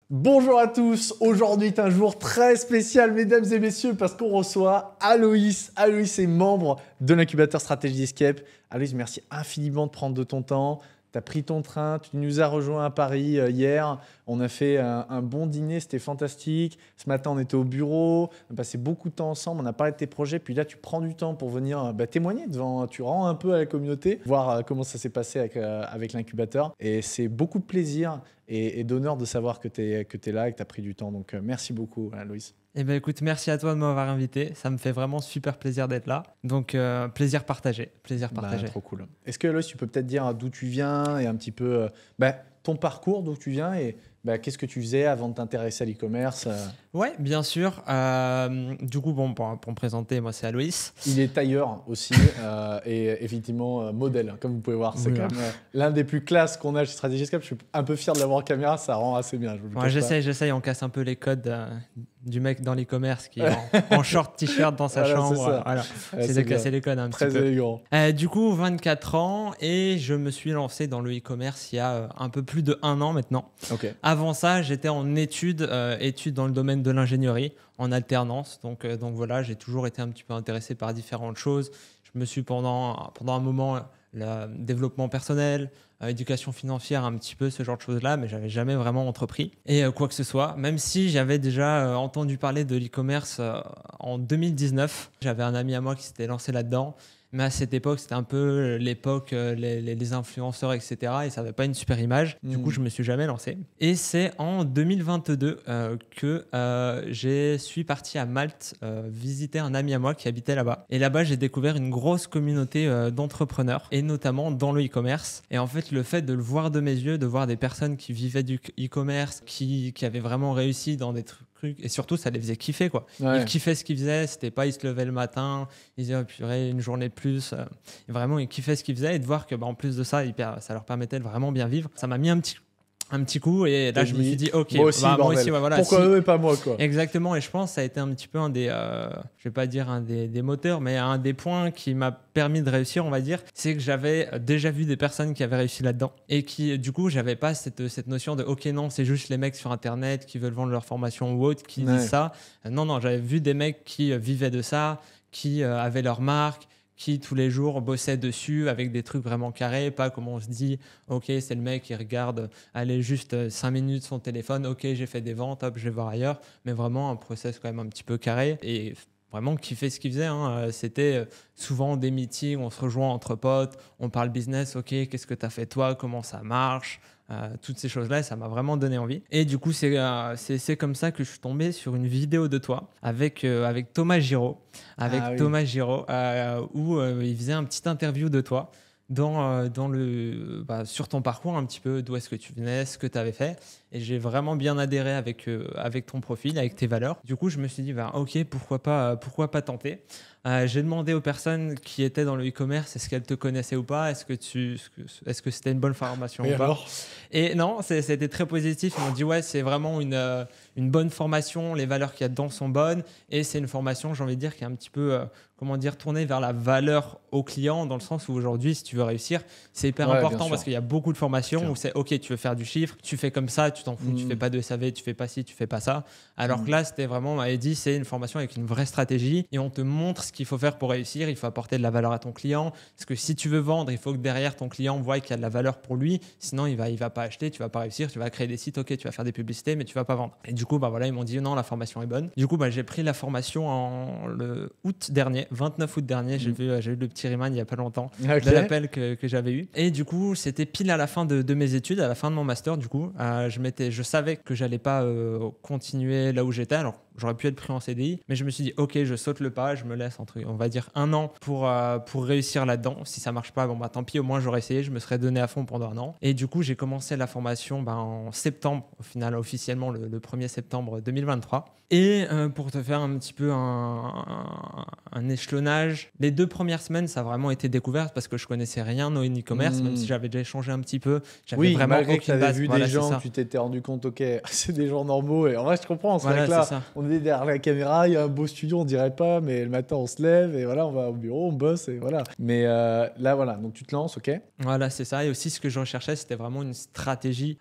Bonjour à tous, aujourd'hui est un jour très spécial mesdames et messieurs parce qu'on reçoit Aloïs. Aloïs est membre de l'incubateur Stratégie Escape. Aloïs, merci infiniment de prendre de ton temps. Tu as pris ton train, tu nous as rejoint à Paris hier. On a fait un bon dîner, c'était fantastique. Ce matin, on était au bureau, on a passé beaucoup de temps ensemble, on a parlé de tes projets. Puis là, tu prends du temps pour venir témoigner devant, tu rends un peu à la communauté, voir comment ça s'est passé avec l'incubateur. Et c'est beaucoup de plaisir et d'honneur de savoir que tu es là et que tu as pris du temps. Donc, merci beaucoup, Aloïs. Eh ben écoute, merci à toi de m'avoir invité. Ça me fait vraiment super plaisir d'être là. Donc, plaisir partagé. Plaisir partagé. Trop cool. Est-ce que Aloïs, tu peux peut-être dire d'où tu viens et un petit peu ton parcours, d'où tu viens et qu'est-ce que tu faisais avant de t'intéresser à l'e-commerce Ouais, bien sûr. Du coup, bon, pour me présenter, moi, c'est Aloïs. Il est tailleur aussi et effectivement modèle, comme vous pouvez voir. C'est quand même l'un des plus classes qu'on a chez Stratégie Escape. Je suis un peu fier de l'avoir en caméra, ça rend assez bien. J'essaye, on casse un peu les codes du mec dans l'e-commerce qui est en short t-shirt dans sa chambre. C'est de casser les codes un petit peu. Très élégant. Du coup, 24 ans et je me suis lancé dans le e-commerce il y a un peu plus de 1 an maintenant. Okay. Avant ça, j'étais en études dans le domaine de l'ingénierie, en alternance. Donc voilà, j'ai toujours été un petit peu intéressé par différentes choses. Je me suis pendant un moment le développement personnel, éducation financière, un petit peu ce genre de choses-là, mais j'avais jamais vraiment entrepris et quoi que ce soit. Même si j'avais déjà entendu parler de l'e-commerce en 2019, j'avais un ami à moi qui s'était lancé là-dedans. Mais à cette époque, c'était un peu l'époque, les influenceurs, etc. Et ça n'avait pas une super image. Du coup, je ne me suis jamais lancé. Et c'est en 2022 que je suis parti à Malte visiter un ami à moi qui habitait là-bas. Et là-bas, j'ai découvert une grosse communauté d'entrepreneurs, et notamment dans le e-commerce. Et en fait, le fait de le voir de mes yeux, de voir des personnes qui vivaient du e-commerce, qui avaient vraiment réussi dans des trucs, et surtout ça les faisait kiffer quoi. Ils kiffaient ce qu'ils faisaient, c'était pas ils se levaient le matin, ils disaient oh, purée, une journée de plus, vraiment ils kiffaient ce qu'ils faisaient, et de voir que en plus de ça ça leur permettait de vraiment bien vivre, ça m'a mis un petit coup, et là je me suis dit ok, moi aussi, voilà, pourquoi eux et pas moi quoi. Exactement, et je pense que ça a été un petit peu un des je vais pas dire un des moteurs, mais un des points qui m'a permis de réussir, on va dire, c'est que j'avais déjà vu des personnes qui avaient réussi là-dedans et qui du coup j'avais pas cette notion de ok non c'est juste les mecs sur internet qui veulent vendre leur formation ou autre qui disent ça. Non, j'avais vu des mecs qui vivaient de ça, qui avaient leur marque, qui tous les jours bossaient dessus avec des trucs vraiment carrés, pas comme on se dit, ok, c'est le mec qui regarde, allez, juste 5 minutes son téléphone, ok, j'ai fait des ventes, hop, je vais voir ailleurs, mais vraiment un process quand même un petit peu carré, et vraiment kiffer ce qu'il faisait. C'était souvent des meetings, on se rejoint entre potes, on parle business, ok, qu'est-ce que tu as fait toi, comment ça marche, toutes ces choses-là, ça m'a vraiment donné envie. Et du coup, c'est comme ça que je suis tombé sur une vidéo de toi avec Thomas Giraud, Thomas Giraud, où il faisait un petit interview de toi sur ton parcours, un petit peu d'où est-ce que tu venais, ce que tu avais fait. Et j'ai vraiment bien adhéré avec ton profil, avec tes valeurs. Du coup, je me suis dit, ok, pourquoi pas tenter. J'ai demandé aux personnes qui étaient dans le e-commerce, est-ce qu'elles te connaissaient ou pas, est-ce que c'était une bonne formation ou pas. Et non, c'était très positif. Ils m'ont dit, ouais, c'est vraiment une bonne formation, les valeurs qu'il y a dedans sont bonnes, et c'est une formation, j'ai envie de dire, qui est un petit peu tournée vers la valeur au client, dans le sens où aujourd'hui, si tu veux réussir, c'est hyper important, parce qu'il y a beaucoup de formations où c'est ok, tu veux faire du chiffre, tu fais comme ça, tu t'en fous, tu fais pas de SAV, tu fais pas ci, tu fais pas ça. Alors que là, c'était vraiment, on m'avait dit, c'est une formation avec une vraie stratégie, et on te montre ce qu'il faut faire pour réussir. Il faut apporter de la valeur à ton client, parce que si tu veux vendre, il faut que derrière ton client voit qu'il y a de la valeur pour lui, sinon il va pas acheter, tu vas pas réussir, tu vas créer des sites, ok, tu vas faire des publicités, mais tu vas pas vendre. Et du coup, ils m'ont dit non, la formation est bonne. Du coup, j'ai pris la formation le 29 août dernier, j'ai eu le petit remind il y a pas longtemps de l'appel que j'avais eu. Et du coup, c'était pile à la fin de mes études, à la fin de mon master. Du coup, je savais que j'allais pas continuer là où j'étais. Alors, j'aurais pu être pris en CDI, mais je me suis dit ok, je saute le pas, je me laisse on va dire 1 an pour réussir là-dedans. Si ça marche pas, tant pis, au moins j'aurais essayé, je me serais donné à fond pendant 1 an. Et du coup, j'ai commencé la formation en septembre, au final officiellement le 1er septembre 2023. Et pour te faire un petit peu un échelonnage, les 2 premières semaines, ça a vraiment été découverte parce que je connaissais rien au e-commerce, même si j'avais déjà échangé un petit peu. J'avais vraiment aucune base. Vu des gens, tu t'étais rendu compte, ok, c'est des gens normaux. Et en vrai, je comprends, c'est vrai que là, on on est derrière la caméra, il y a un beau studio, on dirait pas, mais le matin, on se lève et voilà, on va au bureau, on bosse et voilà. Mais là, voilà, donc tu te lances, ok. Voilà, c'est ça. Et aussi, ce que je recherchais, c'était vraiment une stratégie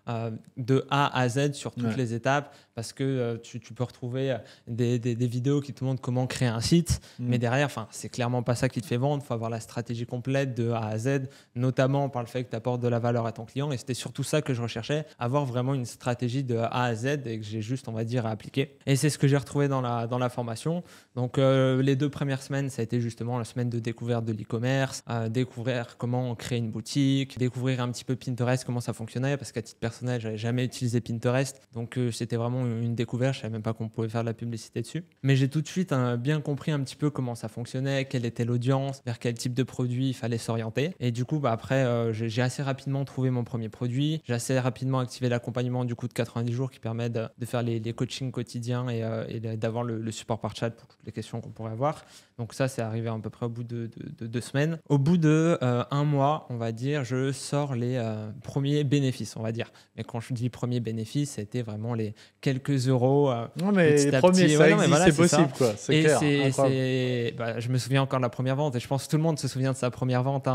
de A à Z sur toutes les étapes, parce que tu peux retrouver des vidéos qui te montrent comment créer un site, mais derrière, c'est clairement pas ça qui te fait vendre. Il faut avoir la stratégie complète de A à Z, notamment par le fait que tu apportes de la valeur à ton client. Et c'était surtout ça que je recherchais, avoir vraiment une stratégie de A à Z et que j'ai juste, on va dire, à appliquer. Et c'est ce que j'ai retrouvé dans la formation. Donc, les 2 premières semaines, ça a été justement la semaine de découverte de l'e-commerce, découvrir comment créer une boutique, découvrir un petit peu Pinterest, comment ça fonctionnait, parce qu'à titre personnel, j'avais jamais utilisé Pinterest. Donc, c'était vraiment une découverte. Je savais même pas qu'on pouvait faire de la publicité dessus. Mais j'ai tout de suite bien compris un petit peu comment ça fonctionnait, quelle était l'audience, vers quel type de produit il fallait s'orienter. Et du coup, après, j'ai assez rapidement trouvé mon premier produit. J'ai assez rapidement activé l'accompagnement du coup de 90 jours qui permet de faire les coachings quotidiens et d'avoir le support par chat pour toutes les questions qu'on pourrait avoir. Donc ça, c'est arrivé à peu près au bout de 2 semaines. Au bout de 1 mois, on va dire, je sors les premiers bénéfices, on va dire. Mais quand je dis premiers bénéfices, c'était vraiment les quelques euros. Non, mais les premiers, ça existe, c'est possible, quoi. C'est clair. Je me souviens encore de la première vente, et je pense que tout le monde se souvient de sa première vente.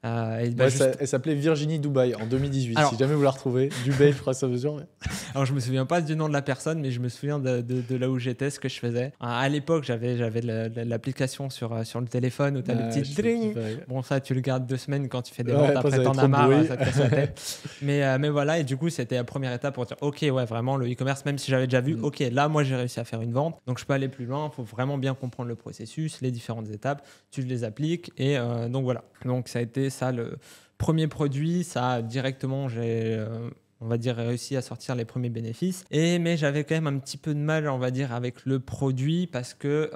Elle s'appelait Virginie Dubaï en 2018. Alors, si jamais vous la retrouvez, Dubaï, je crois que ça mesure. Mais... Alors, je me souviens pas du nom de la personne, mais je me souviens de là où j'étais, ce que je faisais. À l'époque, j'avais l'application sur le téléphone où tu as le petit dring. Bon, ça, tu le gardes 2 semaines quand tu fais des ventes. Après, t'en as marre, ça te casse la tête. mais voilà, et du coup, c'était la première étape pour dire ok, ouais, vraiment, le e-commerce, même si j'avais déjà vu, ok, là, moi, j'ai réussi à faire une vente. Donc, je peux aller plus loin. Il faut vraiment bien comprendre le processus, les différentes étapes. Tu les appliques. Et donc, voilà. Donc, ça a été ça le premier produit. Ça, directement, on va dire, réussi à sortir les premiers bénéfices. Mais j'avais quand même un petit peu de mal, on va dire, avec le produit parce que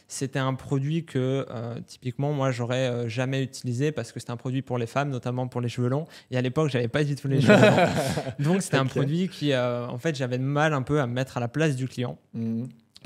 c'était un produit que, typiquement, moi, j'aurais jamais utilisé parce que c'était un produit pour les femmes, notamment pour les cheveux longs. Et à l'époque, j'avais pas du tout les cheveux longs. Donc, c'était un produit qui, en fait, j'avais de mal un peu à me mettre à la place du client.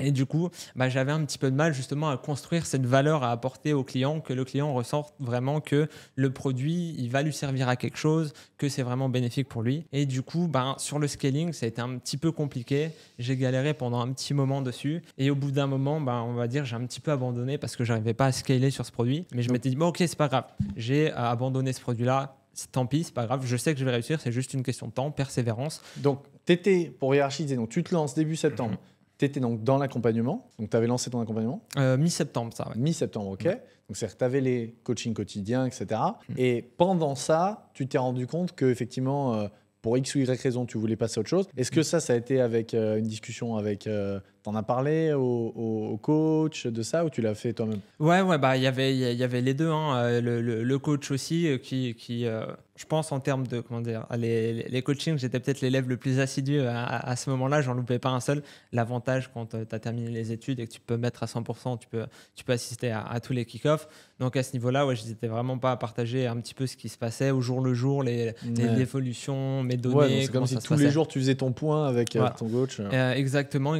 Et du coup, j'avais un petit peu de mal justement à construire cette valeur à apporter au client, que le client ressente vraiment que le produit, il va lui servir à quelque chose, que c'est vraiment bénéfique pour lui. Et du coup, sur le scaling, ça a été un petit peu compliqué. J'ai galéré pendant un petit moment dessus. Et au bout d'un moment, on va dire, j'ai un petit peu abandonné parce que je n'arrivais pas à scaler sur ce produit. Mais je m'étais dit, ok, c'est pas grave. J'ai abandonné ce produit-là. Tant pis, c'est pas grave. Je sais que je vais réussir. C'est juste une question de temps, persévérance. Donc, tu étais, pour hiérarchiser, donc tu te lances début septembre. Tu étais donc dans l'accompagnement, donc tu avais lancé ton accompagnement mi-septembre, ça. Ouais. Mi-septembre, ok. Donc c'est-à-dire que tu avais les coachings quotidiens, etc. Et pendant ça, tu t'es rendu compte qu'effectivement, pour X ou Y raison, tu voulais passer à autre chose. Est-ce que ça a été avec une discussion avec... T'en as parlé au coach de ça ou tu l'as fait toi-même? Ouais, il y avait les deux. Le coach aussi qui je pense en termes de les coachings, j'étais peut-être l'élève le plus assidu à ce moment-là. J'en loupais pas un seul. L'avantage quand tu as terminé les études et que tu peux mettre à 100%, tu peux assister à tous les kick-offs. Donc à ce niveau-là, je n'hésitais vraiment pas à partager un petit peu ce qui se passait au jour le jour, l'évolution, mes données. Ouais, c'est comme si tous les jours tu faisais ton point avec ton coach. Exactement.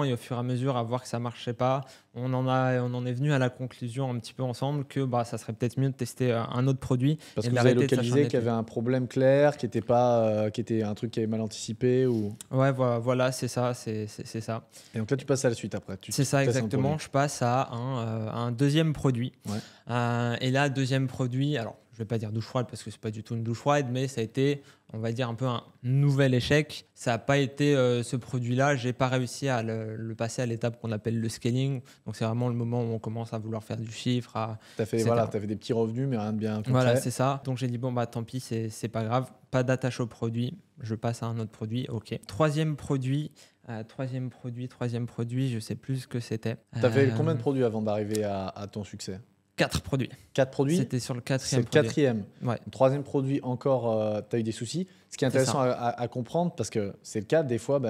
Et au fur et à mesure, à voir que ça marchait pas, on en est venu à la conclusion un petit peu ensemble que ça serait peut-être mieux de tester un autre produit. Parce que vous avez localisé qu'il y avait un problème clair, qui était un truc qui avait mal anticipé ou... Ouais, voilà, c'est ça. Et donc là, tu passes à la suite après. C'est ça, exactement. Je passe à un deuxième produit. Ouais. Et là, deuxième produit, alors je ne vais pas dire douche froide parce que ce n'est pas du tout une douche froide, mais ça a été, on va dire, un peu un nouvel échec. Ça n'a pas été ce produit-là. Je n'ai pas réussi à le passer à l'étape qu'on appelle le scaling. Donc, c'est vraiment le moment où on commence à vouloir faire du chiffre. Tu as fait des petits revenus, mais rien de bien concret. Voilà, c'est ça. Donc, j'ai dit, tant pis, c'est pas grave. Pas d'attache au produit. Je passe à un autre produit. OK. Troisième produit, je ne sais plus ce que c'était. Tu avais combien de produits avant d'arriver à ton succès? 4 produits. 4 produits? C'était sur le quatrième produit. C'est le quatrième. Ouais. Le troisième produit, encore, tu as eu des soucis. Ce qui est intéressant à comprendre, parce que c'est le cas, des fois,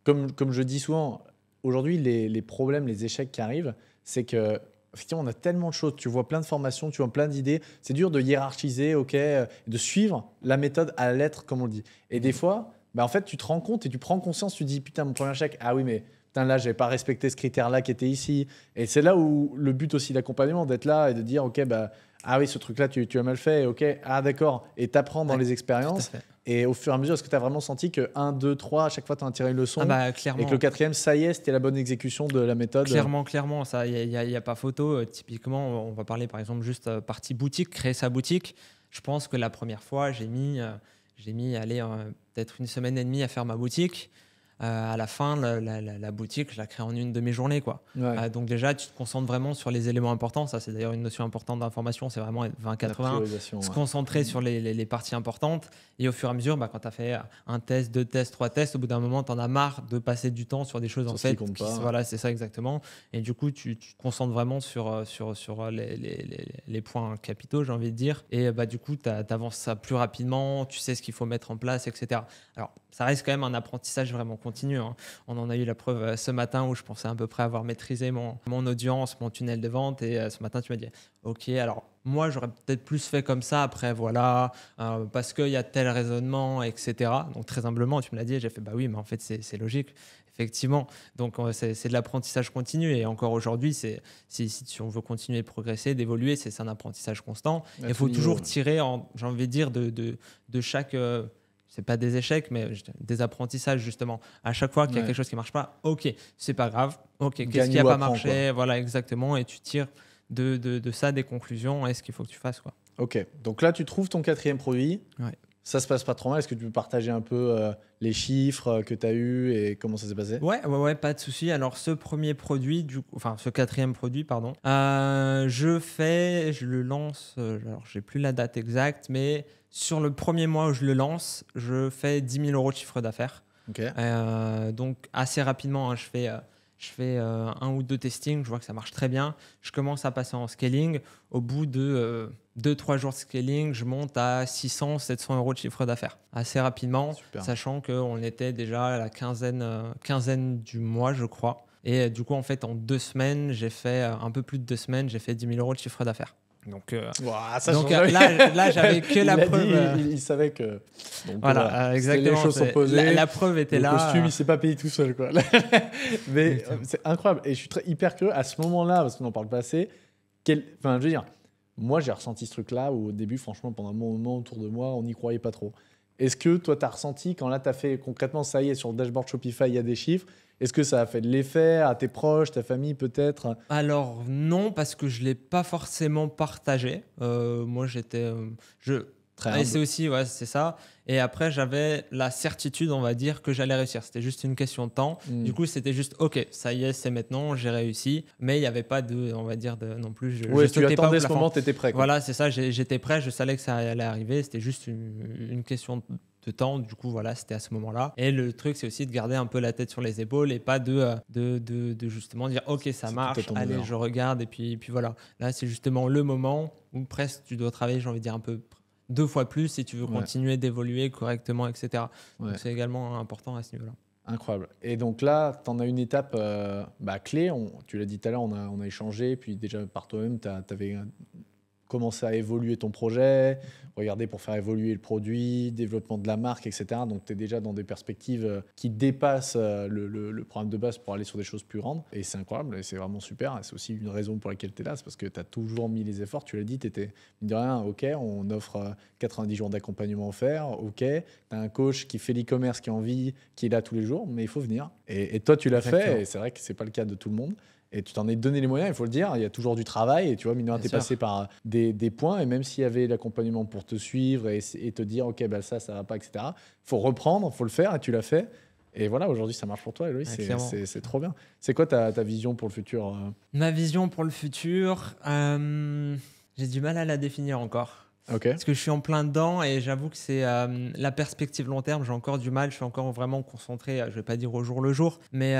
comme je dis souvent, aujourd'hui, les problèmes, les échecs qui arrivent, c'est que effectivement, on a tellement de choses. Tu vois plein de formations, tu vois plein d'idées. C'est dur de hiérarchiser, de suivre la méthode à la lettre, comme on le dit. Et des fois, en fait, tu te rends compte et tu prends conscience, tu te dis, putain, mon premier échec, ah oui, mais... là, je n'avais pas respecté ce critère-là qui était ici. Et c'est là où le but aussi d'accompagnement, d'être là et de dire, ok, ah oui, ce truc-là, tu as mal fait. Ok, ah d'accord. Et tu apprends dans les expériences. Et au fur et à mesure, est-ce que tu as vraiment senti que 1, 2, 3, à chaque fois, tu as tiré une leçon Ah bah et clairement. que le quatrième, ça y est, c'était la bonne exécution de la méthode? Clairement, ça, il y a pas photo. Typiquement, on va parler par exemple juste partie boutique, créer sa boutique. Je pense que la première fois, j'ai mis allez, peut-être une semaine et demie à faire ma boutique. À la fin, la boutique, je la crée en une demi-journée, quoi. Ouais, Donc déjà, tu te concentres vraiment sur les éléments importants. Ça, c'est d'ailleurs une notion importante d'information, c'est vraiment être la 20-80. priorisation. Se Ouais. concentrer sur les parties importantes. Et au fur et à mesure, quand tu as fait un test, 2 tests, 3 tests, au bout d'un moment, tu en as marre de passer du temps sur des choses Sur en ce qui fait. compte pas. Voilà, c'est ça exactement. Et du coup, tu te concentres vraiment sur les points capitaux, j'ai envie de dire. Et du coup, tu avances ça plus rapidement, tu sais ce qu'il faut mettre en place, etc. Alors, ça reste quand même un apprentissage vraiment continu, hein. On en a eu la preuve ce matin où je pensais à peu près avoir maîtrisé mon audience, mon tunnel de vente. Et ce matin, tu m'as dit, OK, alors moi, j'aurais peut-être plus fait comme ça. Après, voilà, parce qu'il y a tel raisonnement, etc. Donc, très humblement, tu me l'as dit. Et j'ai fait, bah oui, mais en fait, c'est logique, effectivement. Donc, c'est de l'apprentissage continu. Et encore aujourd'hui, si on veut continuer de progresser, d'évoluer, c'est un apprentissage constant. Il faut toujours tirer, j'ai envie de dire, de chaque... c'est pas des échecs, mais des apprentissages, justement. À chaque fois qu'il y a quelque chose qui marche pas, OK, c'est pas grave. OK, qu'est-ce qui a pas marché? Voilà, exactement. Et tu tires de ça des conclusions et ce qu'il faut que tu fasses, quoi. Ok, donc là, tu trouves ton quatrième produit. Ouais. Ça se passe pas trop mal. Est-ce que tu peux partager un peu les chiffres que tu as eus et comment ça s'est passé? Ouais, pas de souci. Alors, ce premier produit, enfin, ce quatrième produit, pardon, je le lance, alors, j'ai plus la date exacte, mais sur le premier mois où je le lance, je fais 10 000 euros de chiffre d'affaires. Ok. Donc, assez rapidement, hein, je fais 1 ou 2 testings, je vois que ça marche très bien. Je commence à passer en scaling. Au bout de 2-3 jours de scaling, je monte à 600-700 euros de chiffre d'affaires assez rapidement. Super. Sachant qu'on était déjà à la quinzaine du mois, je crois. Et du coup, en fait, en 2 semaines, j'ai fait un peu plus de 2 semaines, j'ai fait 10 000 euros de chiffre d'affaires. Donc, là, j'avais que la preuve. Il savait que. Donc, voilà, exactement. Les choses sont posées. La preuve était là. Le costume, il s'est pas payé tout seul, quoi. Mais c'est incroyable. Et je suis hyper curieux à ce moment-là, parce qu'on n'en parle pas assez. Enfin, je veux dire, moi, j'ai ressenti ce truc-là où au début, franchement, pendant un moment autour de moi, on n'y croyait pas trop. Est-ce que toi, tu as ressenti quand là, tu as fait concrètement, ça y est, sur le dashboard Shopify, il y a des chiffres. Est-ce que ça a fait de l'effet à tes proches, ta famille peut-être? Alors non, parce que je ne l'ai pas forcément partagé. Moi, j'étais... Et c'est aussi, ouais, c'est ça. Et après, j'avais la certitude, on va dire, que j'allais réussir. C'était juste une question de temps. Du coup, c'était juste, OK, ça y est, c'est maintenant, j'ai réussi. Mais il n'y avait pas de, on va dire, non plus. Oui, tu attendais ce moment, tu étais prêt, quoi. Voilà, c'est ça, j'étais prêt, je savais que ça allait arriver. C'était juste une question de temps. Du coup, voilà, c'était à ce moment-là. Et le truc, c'est aussi de garder un peu la tête sur les épaules et pas de justement dire, OK, ça marche, allez, je regarde. Et puis voilà. Là, c'est justement le moment où presque tu dois travailler, j'ai envie de dire, un peu 2 fois plus si tu veux continuer d'évoluer correctement, etc. Ouais. Donc, c'est également important à ce niveau-là. Incroyable. Et donc là, tu en as une étape clé. Tu l'as dit tout à l'heure, on a échangé. Puis déjà, par toi-même, tu avais commencé à évoluer ton projet, regarder pour faire évoluer le produit, développement de la marque, etc. Donc, tu es déjà dans des perspectives qui dépassent le programme de base pour aller sur des choses plus grandes. Et c'est incroyable et c'est vraiment super. Et c'est aussi une raison pour laquelle tu es là. C'est parce que tu as toujours mis les efforts. Tu l'as dit, tu étais, mine de rien, OK, on offre 90 jours d'accompagnement offert. OK, tu as un coach qui fait l'e-commerce, qui a envie, qui est là tous les jours, mais il faut venir. Et toi, tu l'as fait. Et c'est vrai que ce n'est pas le cas de tout le monde. Et tu t'en es donné les moyens, il faut le dire. Il y a toujours du travail. Et tu vois, mine de rien, tu es passé par des points. Et même s'il y avait l'accompagnement pour te suivre et te dire, OK, ben ça va pas, etc., il faut reprendre, il faut le faire. Et tu l'as fait. Et voilà, aujourd'hui, ça marche pour toi, Héloïse. C'est trop bien. C'est quoi ta vision pour le futur? Ma vision pour le futur, j'ai du mal à la définir encore. Okay. Parce que je suis en plein dedans et j'avoue que c'est la perspective long terme, j'ai encore du mal, je suis encore vraiment concentré, je ne vais pas dire au jour le jour, mais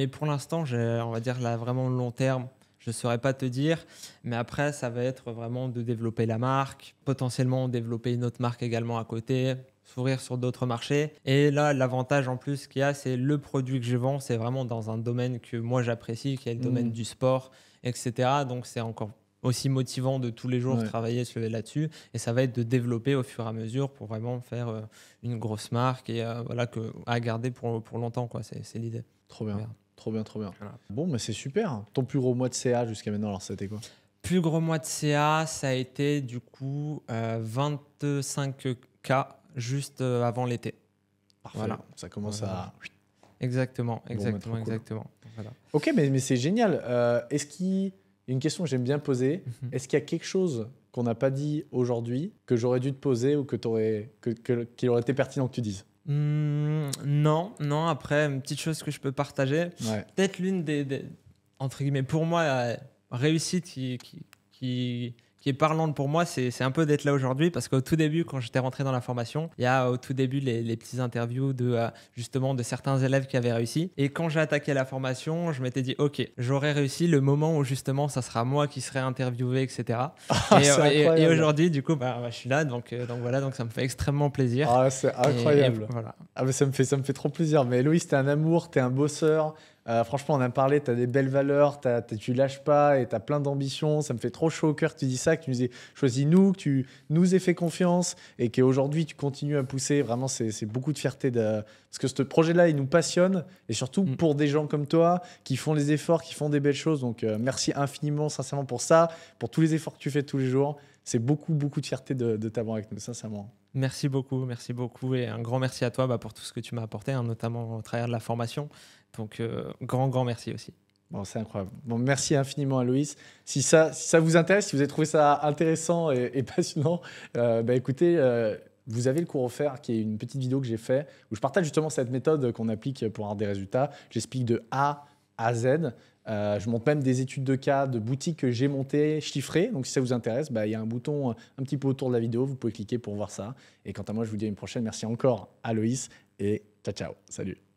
pour l'instant, on va dire là, vraiment long terme, je ne saurais pas te dire, mais après, ça va être vraiment de développer la marque, potentiellement développer une autre marque également à côté, s'ouvrir sur d'autres marchés. Et là, l'avantage en plus qu'il y a, c'est le produit que je vends, c'est vraiment dans un domaine que moi j'apprécie, qui est le domaine du sport, etc. Donc, c'est encore aussi motivant de tous les jours travailler, se lever là-dessus. Et ça va être de développer au fur et à mesure pour vraiment faire une grosse marque et à garder pour longtemps, quoi. C'est l'idée. Trop bien. Trop bien. Voilà. Bon, mais c'est super. Ton plus gros mois de CA jusqu'à maintenant, alors c'était quoi? Plus gros mois de CA, ça a été du coup 25K juste avant l'été. Parfait. Voilà. Ça commence Voilà. à... Exactement, Bon, exactement, trop cool. exactement. Voilà. Ok, mais c'est génial. Est-ce qu'il... Une question que j'aime bien poser. Est-ce qu'il y a quelque chose qu'on n'a pas dit aujourd'hui que j'aurais dû te poser ou qu'il aurait été pertinent que tu dises? Non. Après, une petite chose que je peux partager. Ouais. Peut-être l'une entre guillemets, pour moi, réussite qui est parlante pour moi, c'est un peu d'être là aujourd'hui, parce qu'au tout début, quand j'étais rentré dans la formation, il y a au tout début les petits interviews justement de certains élèves qui avaient réussi. Et quand j'ai attaqué la formation, je m'étais dit, ok, j'aurais réussi le moment où justement ça sera moi qui serai interviewé, etc. Et aujourd'hui, du coup, je suis là, donc voilà, donc ça me fait extrêmement plaisir. Ah, c'est incroyable. Et voilà. Ah, mais ça me fait trop plaisir. Mais Loïs, t'es un amour, t'es un bosseur. Franchement, on a parlé, tu as des belles valeurs, tu lâches pas et tu as plein d'ambition. Ça me fait trop chaud au cœur que tu dis ça, que tu nous aies choisi nous, que tu nous aies fait confiance et qu'aujourd'hui tu continues à pousser. Vraiment, c'est beaucoup de fierté parce que ce projet-là, il nous passionne et surtout pour des gens comme toi qui font les efforts, qui font des belles choses. Donc, merci infiniment, sincèrement, pour ça, pour tous les efforts que tu fais tous les jours. C'est beaucoup de fierté de t'avoir avec nous, sincèrement. Merci beaucoup et un grand merci à toi pour tout ce que tu m'as apporté, notamment au travers de la formation. Donc, grand merci aussi. Bon, c'est incroyable. Bon, merci infiniment à Loïs. Si ça vous intéresse, si vous avez trouvé ça intéressant et passionnant, écoutez, vous avez le cours offert qui est une petite vidéo que j'ai fait où je partage justement cette méthode qu'on applique pour avoir des résultats. J'explique de A à Z. Je montre même des études de cas de boutiques que j'ai montées, chiffrées. Donc, si ça vous intéresse, il y a un bouton un petit peu autour de la vidéo. Vous pouvez cliquer pour voir ça. Et quant à moi, je vous dis à une prochaine. Merci encore à Loïs et ciao. Salut.